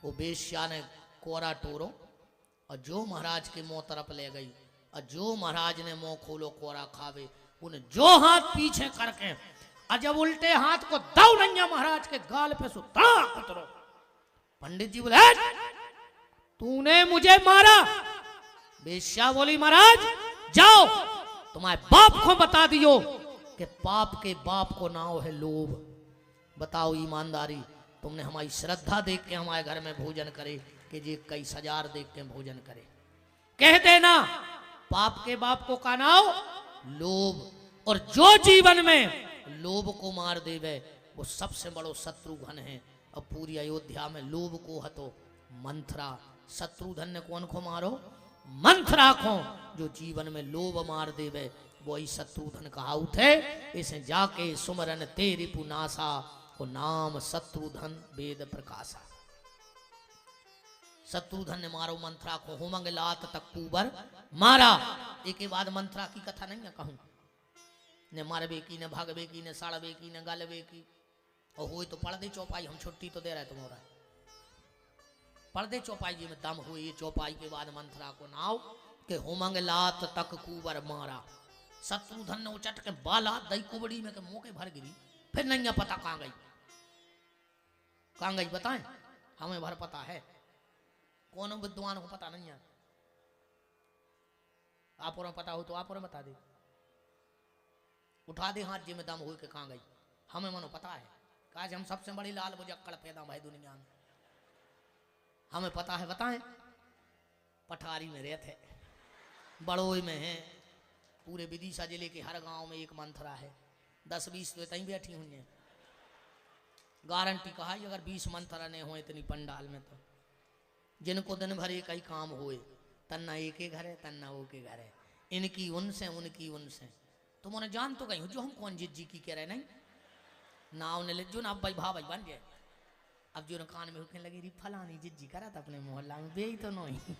वो बेश्या ने कोरा टोरो और जो महाराज के मुंह तरफ ले गई और जो महाराज ने मुंह खोलो कोरा खावे, उन्हें जो हाथ पीछे करके और जब उल्टे हाथ को दौ नैया महाराज के गाल पे उतरो। पंडित जी बोले तूने मुझे मारा। बेश्या बोली महाराज जाओ तुम्हारे बाप को बता दियो कि पाप के बाप को नाम है लोभ। बताओ ईमानदारी, तुमने हमारी श्रद्धा देख के हमारे घर में भोजन करे कि जी कई हजार देख के भोजन करे। कह देना पाप के बाप को का नाम लोभ, और जो जीवन में लोभ को मार देवे वो सबसे बड़ो शत्रुघ्न है। और पूरी अयोध्या में लोभ को हतो मंथरा। शत्रुघ्न ने कौन को मारो? मंथरा को। जो जीवन में लोभ मार देवे वही शत्रुघ्न कहा उठे। इसे जाके सुमरन तेरी पुनासा को नाम शत्रुघ्न वेद प्रकाशा। शत्रुघ्न ने मारो मंथरा को, होमंग लात तक कुबर मारा। एक के बाद मंथरा की कथा नहीं है कहूं, ने मारबे की, ने भागबे की, ने साड़बे की, ने गालबे की। और हुई तो पर्दे चौपाई, हम छुट्टी तो दे रहे तुम्हारा। पर्दे चौपाई जी में दम हुई। चौपाई के बाद मंथरा को नाव के होमंग लात तक कुबर मारा। शत्रुघ्न ने उचट के बाला दई कुबड़ी में के मुंह के भर गिरी। फिर नहीं पता कहां गई, कहां गई बताएं? हमें भर पता है, कौन विद्वान को पता नहीं है। आप और पता हो तो आप और बता दे, उठा दे हाथ जी में दम हुई के कहां गई। हमें मनो पता है, आज हम सबसे बड़ी लाल बुजक्कड़ पैदा भाई दुनिया में, हमें पता है। बताएं? पठारी में रहते, बड़ोई में है, पूरे विदिशा जिले के हर गांव में एक मंथरा है। 10-20 तो तहीं बैठी हुई है। गारंटी कहा अगर 20 मंथरा नहीं हो इतनी पंडाल में तो जिनको दिन भर एक ही काम हुए, तन्ना एक के घर है तन्ना वो के घर है, इनकी उनसे उनकी उनसे। तुम उन्हें जान तो गई हो जो हम कौन जिज्जी की कह रहे नहीं नाव ने ले जो ना अब भाई भा भाई बन गए। अब जो कान में हुकने लगी री फलानी जिज्जी करा था अपने मोहल्ला में, बे तो नहीं।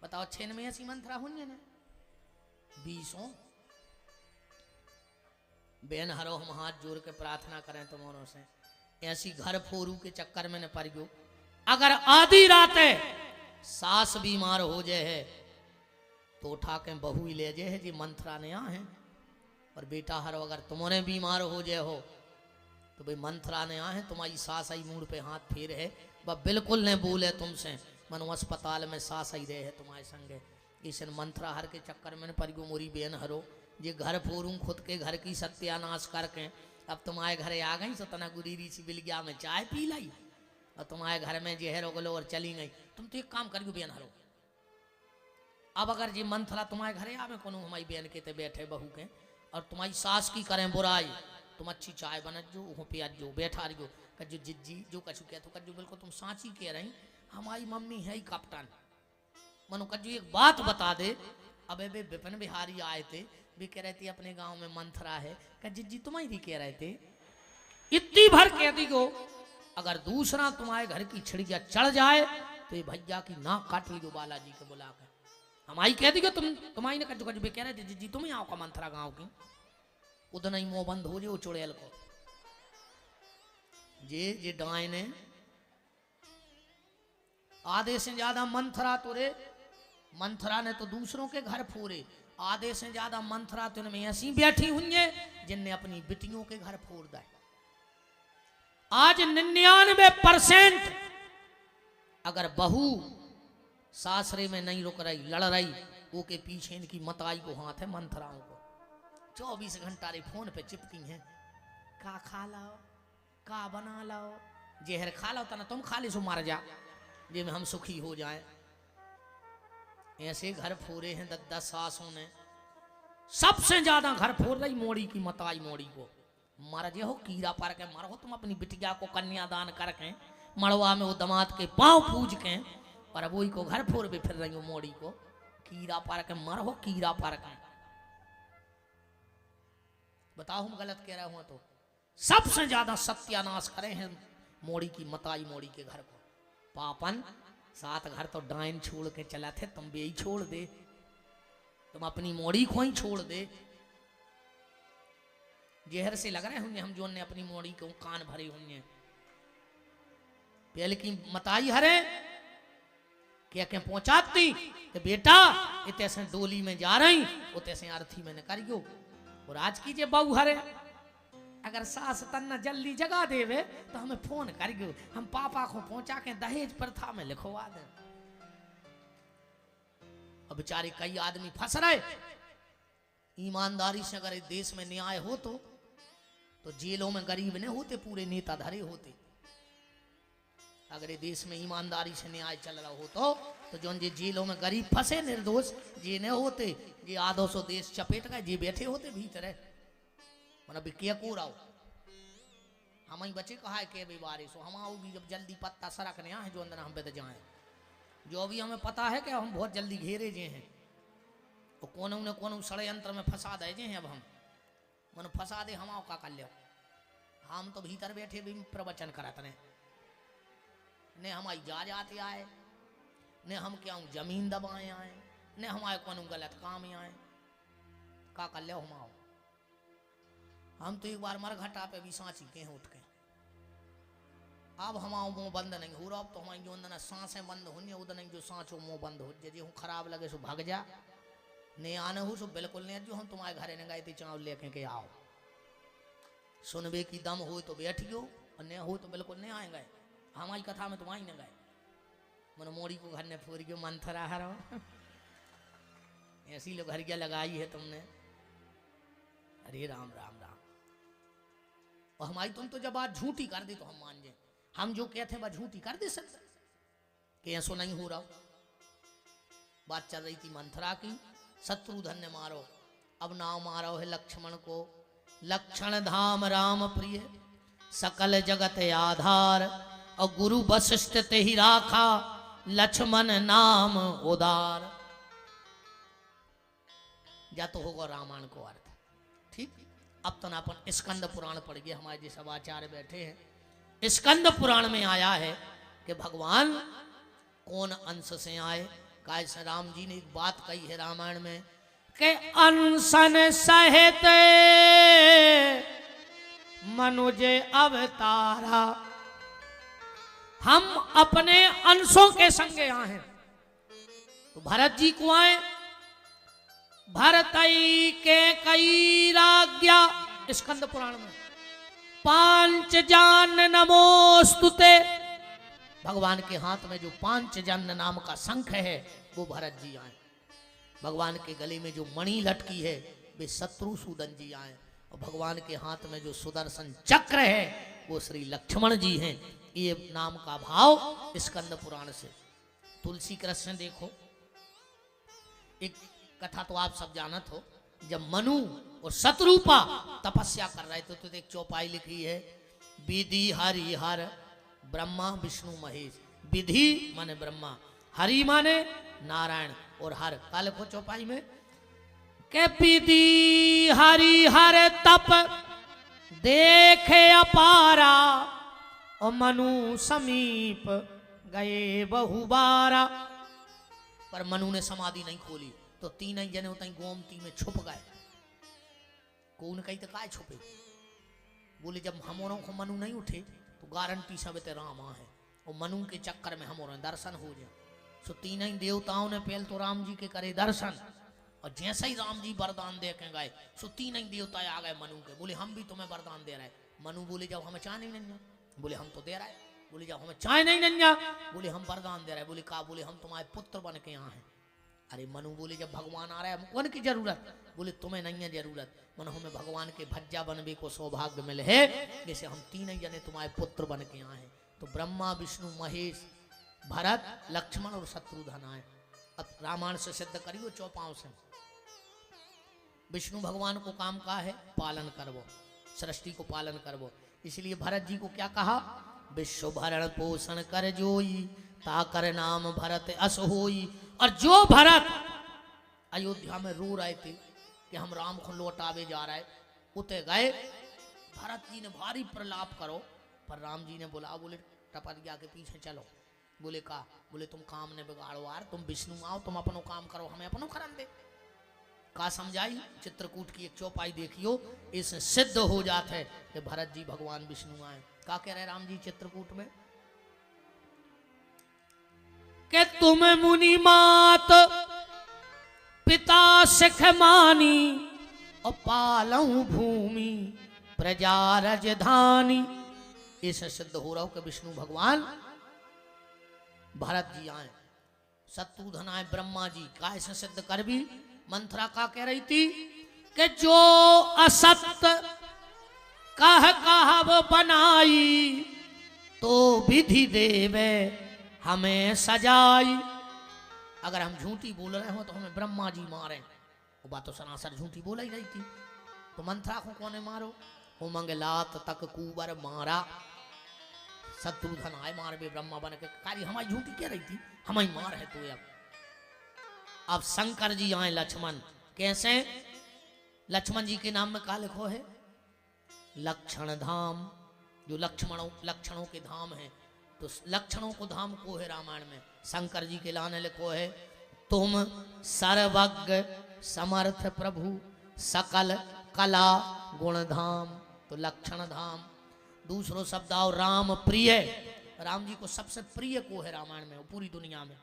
बताओ 6 में ऐसी मंथरा हुई है ना 20 बेन हरो। हम हाथ जोड़ के प्रार्थना करें तुम्हारों से, ऐसी घर फोरू के चक्कर में न पड़ गयो। अगर आधी रात है सास बीमार हो जाए है तो उठा के बहू ही ले जाए है जी मंथरा ने यहाँ है। और बेटा हरो अगर तुम्हारे बीमार हो जाए हो तो भाई मंथरा ने यहाँ है, तुम्हारी सास आई मूड पे हाथ फेर है, वह बिल्कुल नहीं बोले तुमसे, मनो अस्पताल में सास आई रहे है तुम्हारे संगे। इस मंथरा हर के चक्कर में पड़ गयो मोरी बेन हरो। ये घर फोरूं खुद के घर की सत्यानाश करके अब तुम्हारे घरे आ गई। सतना गुरीरी सी बिलगिया में चाय पी लाई और तुम्हारे घर में जहर उगलो और चली गई। तुम तो एक काम करियो बेन हरो, अब अगर जी मंथरा तुम्हारे घरे आवे कोनो हमारी बेन के ते बैठे बहू के और तुम्हारी सास की करें बुराई, तुम अच्छी चाय बनत जो वो पिया जो बैठा रहो कजू जिज्जी जो कछु कह तो कजू बिल्कुल तुम सांची कह रही हमारी मम्मी है ही कप्तान। मनो कजू एक बात बता दे। अब वे विपिन बिहारी आए थे, वे कह रहे थे अपने गांव में मंथरा है, कह जिज्जी तुम्हारी कह रहे थे। इतनी भर कह दी गो अगर दूसरा तुम्हारे घर की छिड़िया चढ़ जाए तो ये भैया की नाक काट ली बालाजी के बुला कर। हमारी कह दी तुम तुम्हारी ने कजू कजू कह रहे थे जिज्जी तुम ही आओ का मंथरा गांव की। उधर ही मुंह बंद हो जाए चुड़ैल को जे डाय ने आधे से ज्यादा मंथरा तो रे मंथरा ने तो दूसरों के घर फोड़े, आधे से ज्यादा मंथरा तो इनमें ऐसी बैठी हुई है जिनने अपनी बेटियों के घर फोड़ दिए। आज 99% अगर बहू सासरे में नहीं रुक रही लड़ रही वो के पीछे इनकी मताई को हाथ है मंथराओं को। 24 घंटा रे फोन पे चिपकी हैं, का खा लाओ का बना लाओ, जहर खा लाओ तना तुम खा ले सो मार जा जे में हम सुखी हो जाए। ऐसे घर फोड़े हैं 10 सासों ने। सबसे ज्यादा घर फोड़ रही मोड़ी की मताई मोड़ी को। मर जे हो कीड़ा पार के मर हो तुम अपनी बिटिया को कन्यादान करके मड़वा में वो दमाद के पांव पूज के और वही को घर फोड़ भी फिर रही हो मोड़ी को। कीड़ा पार के मर हो कीड़ा पार के। बताओ हम गलत कह रहे हो तो सबसे ज्यादा सत्यानाश करे हैं मोड़ी की मताई मोड़ी के घर को। पापन 7 घर तो डाइन छोड़ के चला थे, तुम भी यही छोड़ दे, तुम अपनी मोड़ी को ही छोड़ दे। जहर से लग रहे होंगे हम जो ने अपनी मोड़ी को कान भरे होंगे। पहले की मताई हरे क्या पहुंचाती कि बेटा इतने से डोली में जा रही उतने से अर्थी में करियो। और आज की जे बहू हरे अगर सास तन्ना जल्दी जगा देवे तो हमें फोन करियो, हम पापा को पहुंचा के दहेज प्रथा में लिखवा दे। अब बेचारे कई आदमी फंस रहे। ईमानदारी से अगर देश में न्याय हो तो जेलों में गरीब नहीं होते, पूरे नेता धरे होते। अगर ये देश में ईमानदारी से न्याय चल रहा हो तो जो जे जेलों में गरीब फंसे निर्दोष जे नहीं होते, जे आधो सौ देश चपेट गए, जे बैठे होते भीतर मतलब क्या को रहो हम ही बचे कहा है के बारिश हो हम आओगी जब जल्दी पत्ता सड़क नहीं आए जो अंदर हम पे तो जाए। जो अभी हमें पता है कि हम बहुत जल्दी घेरे जे हैं तो कोनों ने कोनों षड्यंत्र में फंसा दे जे हैं। अब हम मन फंसा दे हम आओ का कर लियो। हम तो भीतर बैठे भी प्रवचन करत ने हम आई जा जाते आए ने हम क्या जमीन दबाए आए ने हमारे कोनो गलत काम आए का कर लियो हम आओ। हम तो एक बार मरघटा पे भी सांची के उठ के अब हमारा मुंह बंद नहीं हो रहा। अब तो हमारी जो अंदर सांसें बंद होनी है उधर नहीं जो सांचो मुंह बंद हो जे हूँ खराब लगे सो भाग जा ने आने हो सो बिल्कुल नहीं। जो हम तुम्हारे घरे ने गए थे चावल लेके के आओ सुनबे की दम हो तो बैठियो और न हो तो बिल्कुल नहीं आएंगे। हमारी कथा में तुम आई न गए मन मोड़ी को घर ने फोड़ के मंथरा हरो ऐसी लोग हरिया लगाई है तुमने। अरे राम राम राम। और हमारी तुम तो जब बात झूठी कर दी तो हम मान जाए। हम जो कहते वह झूठी कर दे सकते कि ऐसा नहीं हो रहा। बात चल रही थी मंथरा की। शत्रुधन ने मारो अब नाम मारो है लक्ष्मण को। लक्षण धाम राम प्रिय सकल जगत आधार और गुरु वशिष्ठ ते ही राखा लक्ष्मण नाम उदार। या तो होगा रामायण को अर्थ ठीक। अब तो ना अपन स्कंद पुराण पढ़ गए। हमारे जो समाचार बैठे हैं स्कंद पुराण में आया है कि भगवान कौन अंश से आए। कैसे राम जी ने एक बात कही है रामायण में कि अनशन सहित मनुज अवतारा। हम अपने अंशों के संगे आए हैं। तो भरत जी को आए भरत के कई राज्ञा स्कंद पुराण में पांच जान नमोस्तुते। भगवान के हाथ में जो पांच जान नाम का शंख है वो भरत जी आए। भगवान के गले में जो मणि लटकी है वे शत्रुसूदन जी आए। और भगवान के हाथ में जो सुदर्शन चक्र है वो श्री लक्ष्मण जी हैं। ये नाम का भाव स्कंद पुराण से। तुलसी कृष्ण देखो एक कथा तो आप सब जानत हो। जब मनु और शत्रुपा तपस्या कर रहे थे तो एक चौपाई लिखी है विधि हरि हर ब्रह्मा विष्णु महेश। विधि माने ब्रह्मा हरि माने नारायण और हर काल को चौपाई में के विधि हरि हर तप देखे अपारा और मनु समीप गए बहुबारा। पर मनु ने समाधि नहीं खोली तो तीन ही जने होता गोमती में छुप गए। कौन कही तो काय छुपे। बोले जब हमोरों को मनु नहीं उठे तो गारंटी सब ते राम है और मनु के चक्कर में हमोरों दर्शन हो जाए। सो तीन ही देवताओं ने पहले तो राम जी के करे दर्शन और जैसे ही राम जी वरदान दे के गए सो तीन ही देवता आ गए मनु के। बोले हम भी तुम्हें वरदान दे रहे। मनु बोले जब हमें चाय नहीं नन्या। बोले हम तो दे रहे। बोले जब हमें चाय नहीं नन्या। बोले हम वरदान दे रहे। बोले का। बोले हम तुम्हारे पुत्र बन के यहाँ हैं। अरे मनु बोले जब भगवान आ रहा है हमको की जरूरत। बोले तुम्हें नहीं है जरूरत मन हमें भगवान के भज्जा बनने को सौभाग्य मिले है जैसे हम तीन ही जने तुम्हारे पुत्र बन के आए हैं। तो ब्रह्मा विष्णु महेश भरत लक्ष्मण और शत्रुघ्न आए। अब रामायण से सिद्ध करियो चौपाओं से। विष्णु भगवान को काम का है पालन करवो सृष्टि को पालन करवो। इसलिए भरत जी को क्या कहा विश्व भरण पोषण कर जोई ताकर नाम भरत अस होई। और जो भरत अयोध्या में रो रहे थे कि हम राम को लौटावे जा रहे उते गए। भरत जी ने भारी प्रलाप करो पर राम जी ने बोला। बोले टपरिया के पीछे चलो। बोले का। बोले तुम काम ने बिगाड़ो यार तुम विष्णु आओ तुम अपनो काम करो हमें अपनो करन दे। का समझाई चित्रकूट की एक चौपाई देखियो इससे सिद्ध हो जाता है कि भरत जी भगवान विष्णु आए। का कह रहे राम जी चित्रकूट में कि तुम मुनि मात पिता सिख मानी और पालऊ भूमि प्रजा राजधानी। ऐसे सिद्ध हो रहा हो कि विष्णु भगवान भरत जी आए, शत्रुघ्न आए, ब्रह्मा जी का ऐसे सिद्ध कर भी। मंथरा का कह रही थी कि जो असत्य कह वो बनाई तो विधि देवे हमें सजाई। अगर हम झूठी बोल रहे हो तो हमें ब्रह्मा जी मारे, वो बात तो सरासर झूठी बोला ही रही थी। तो मंथरा को कौन मारो? हो मंगलात तक कुबर मारा। शत्रुघ्न आए मार बे ब्रह्मा बन के, कारी हमारी झूठी कह रही थी, हमारी मार है तो अब शंकर जी आए लक्ष्मण। कैसे? लक्ष्मण जी के नाम में क्या लिखो है? लक्षण धाम। जो लक्षणों के धाम है, तो लक्षणों को धाम को है रामायण में। शंकर जी के लाने लिखो है तुम सर्वज्ञ समर्थ प्रभु सकल कला गुण धाम, तो लक्षण धाम। दूसरो शब्द आओ राम प्रिय। राम जी को सबसे प्रिय को है रामायण में, पूरी दुनिया में।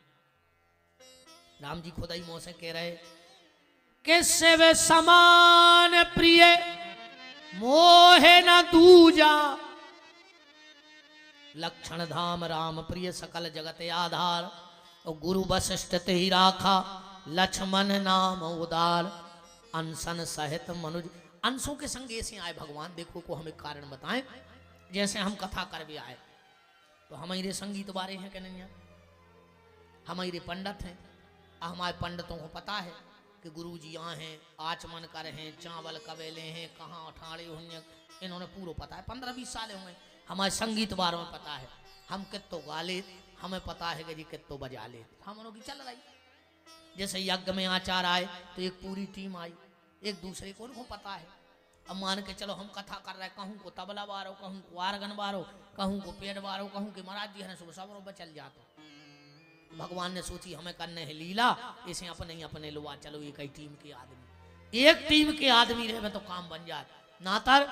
राम जी खुद ही मुंह से कह रहे कि शिव समान प्रिय मोहे न दूजा। लक्षण धाम राम प्रिय सकल जगत आधार, और गुरु वशिष्ठ ते ही राखा लक्ष्मण नाम उदार। अनशन सहित मनुज। अंशों के संग ऐसे आए भगवान, देखो को हमें कारण बताएं। जैसे हम कथा कर भी आए तो हमारे संगीत बारे हैं कि नहीं है? हमारे पंडित हैं, हमारे पंडितों को पता है कि गुरु जी यहाँ हैं, आचमन कर हैं, चावल कवेले हैं, कहाँ अठाड़े होंगे, इन्होंने पूरा पता है। 15-20 साल होंगे, हमारे संगीत बारे में पता है। हम कितो गा ले, हमें पता है कि जी कितो बजा ले, हम उनकी चल रही। जैसे यज्ञ में आचार आए तो एक पूरी टीम आई, एक दूसरे को उनको पता है। अब मान के चलो हम कथा कर रहे हैं, कहूँ को तबला बारो, कहूँ को आर्गन बारो, कहूँ को पेड़ बारो, कहूँ के महाराज जी है सुबह सब बचल जाते। भगवान ने सोची हमें करने है लीला, इसे अपने ही अपने लुआ चलो एक ही टीम के आदमी, एक टीम के आदमी रहे तो काम बन जाए। नातर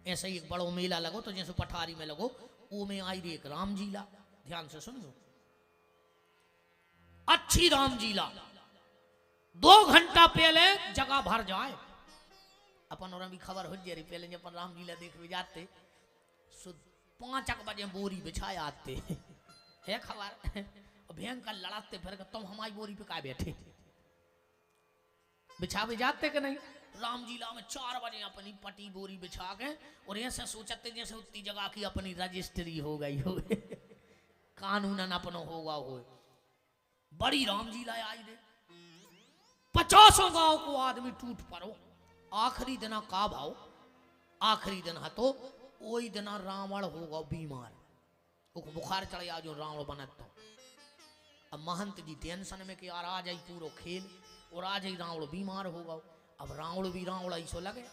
ऐसे ही एक बड़ो मेला लगो, तो जैसे पठारी में लगो, वो में आई रे एक राम जीला। ध्यान से सुनियो, अच्छी राम जीला 2 घंटा पहले जगह भर जाए। अपन और भी खबर हो जाए पहले जब अपन राम लीला देख भी जाते, 5 बजे बोरी बिछाए आते है खबर। भयंकर लड़ाते फिर तुम हमारी बोरी पे काय बैठे, बिछा भी जाते कि नहीं। राम जीला में 4 बजे अपनी पटी बोरी बिछा के, और ऐसे सोचते जैसे उतनी जगह की अपनी रजिस्ट्री हो गई हो, कानूनन अपनो होगा हो। बड़ी राम जीला आई रे, 50 गांव को आदमी टूट पड़ो। आखिरी दिन का भाव, आखिरी दिन है तो वही दिन रावण होगा बीमार, उसको बुखार चढ़ गया जो रावण बनत। तो अब महंत जी टेंशन में कि यार आज ही पूरा खेल, और आज ही रावण बीमार होगा। अब रावण भी रावण ऐसो लगे।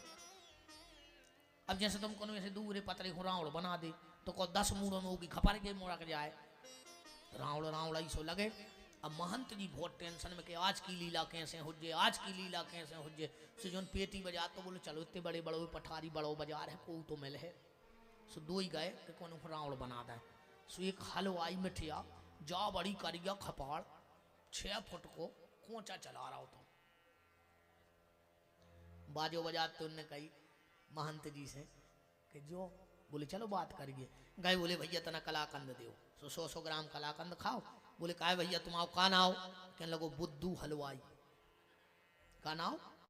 अब जैसे तुम को ऐसे दूर पतले को रावण बना दे तो को 10 मूड़ों में होगी खपर के मोड़ा के जाए, रावण ऐसो लगे। अब महंत जी बहुत टेंशन में कि आज की लीला कैसे हो जाए, आज की लीला कैसे हो जाए। सो जो पेटी बजा तो बोले चलो इतने बड़े बड़ो पठारी बड़ो बाजार है, को तो मिल है। सो 2 ही गए कि कौन रावण बना दे। सो एक हलवाई मिठिया जा बड़ी करिया खपाड़ 6 फुट को कोचा चला रहा होता। बाजो बजाते उनने कही महंत जी से कि जो बोले चलो बात करिए। गए बोले भैया तना कलाकंद दो, 100 ग्राम कलाकंद खाओ। बोले का भैया तुम आओ, का नाओ? कहने लगो बुद्धू हलवाई। का नाओ?